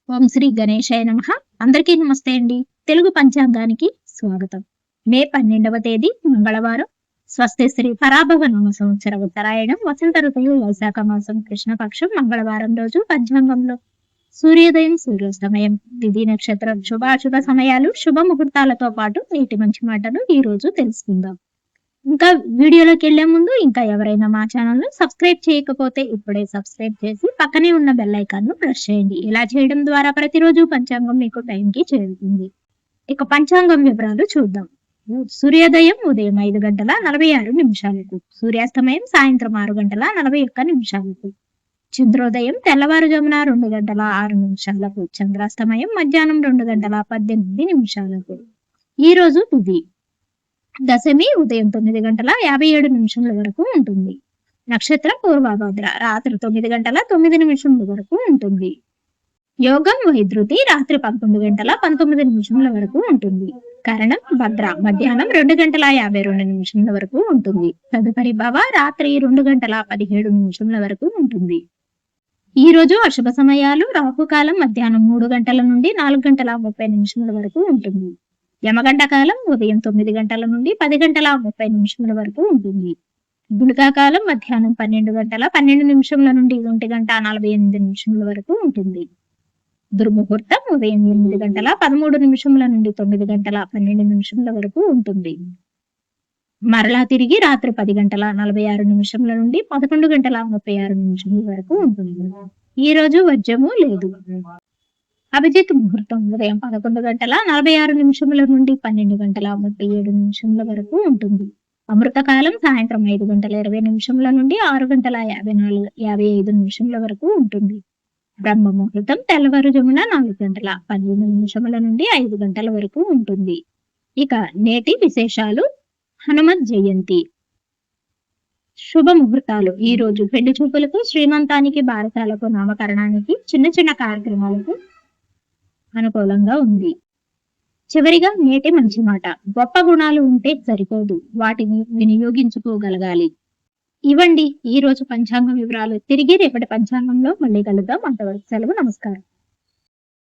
ఓం శ్రీ గణేశాయ నమః. అందరికీ నమస్తే అండి. తెలుగు పంచాంగానికి స్వాగతం. మే 12వ తేదీ మంగళవారం. స్వస్తి శ్రీ పరాభవ నామ సంవత్సర ఉత్తరాయణం వసంత ఋతువు వైశాఖ మాసం కృష్ణపక్షం మంగళవారం రోజు పంచాంగంలో సూర్యోదయం సూర్యాస్తమయం తిథి నక్షత్రం శుభాశుభ సమయాలు శుభ ముహూర్తాలతో పాటు నేటి మంచి మాటలు ఈ రోజు తెలుసుకుందాం. ఇంకా వీడియోలోకి వెళ్లే ముందు ఇంకా ఎవరైనా మా ఛానల్ ను సబ్స్క్రైబ్ చేయకపోతే ఇప్పుడే సబ్స్క్రైబ్ చేసి పక్కనే ఉన్న బెల్ ఐకాన్ ను ప్రెస్ చేయండి. ఇలా చేయడం ద్వారా ప్రతిరోజు పంచాంగం మీకు టైంకి చేరుతుంది. ఇక పంచాంగం వివరాలు చూద్దాం. సూర్యోదయం ఉదయం 5:46 సూర్యాస్తమయం సాయంత్రం 6:41 చంద్రోదయం తెల్లవారుజామున 2:06 చంద్రాస్తమయం మధ్యాహ్నం 2:18 ఈ రోజు తిథి దశమి ఉదయం 9:57 వరకు ఉంటుంది. నక్షత్రం పూర్వభద్ర రాత్రి 9:09 వరకు ఉంటుంది. యోగం వైద్యుతి రాత్రి 11:19 వరకు ఉంటుంది. కరణం భద్ర మధ్యాహ్నం 2:52 వరకు ఉంటుంది. తదుపరి భవ రాత్రి 2:17 వరకు ఉంటుంది. ఈ రోజు అశుభ సమయాలు రాహుకాలం మధ్యాహ్నం 3 గంటల నుండి 4:30 వరకు ఉంటుంది. యమగంట కాలం ఉదయం 9 గంటల నుండి 10:30 వరకు ఉంటుంది. గుళికా కాలం మధ్యాహ్నం 12:12 నుండి 1:48 వరకు ఉంటుంది. దుర్ముహూర్తం ఉదయం 8:13 నుండి 9:12 వరకు ఉంటుంది. మరలా తిరిగి రాత్రి 10:46 నుండి 11:36 వరకు ఉంటుంది. ఈ రోజు వర్జము లేదు. అభిజిత్ ముహూర్తం ఉదయం 11:46 నుండి 12:37 వరకు ఉంటుంది. అమృతకాలం సాయంత్రం 5:20 నుండి 6:55 వరకు ఉంటుంది. బ్రహ్మ ముహూర్తం తెల్లవారుజామున 4:15 నుండి 5 గంటల వరకు ఉంటుంది. ఇక నేటి విశేషాలు. హనుమత్ జయంతి. శుభ ముహూర్తాలు. ఈ రోజు పెళ్లి చూపులకు, శ్రీమంతానికి, బారసాలకు, నామకరణానికి, చిన్న చిన్న కార్యక్రమాలకు అనుకూలంగా ఉంది. చివరిగా నేటి మంచి మాట. గొప్ప గుణాలు ఉంటే సరిపోదు, వాటిని వినియోగించుకోగలగాలి. ఇవ్వండి ఈ రోజు పంచాంగం వివరాలు. తిరిగి రేపటి పంచాంగంలో మళ్ళీ కలుద్దాం. అంతవరకు సెలవు. నమస్కారం.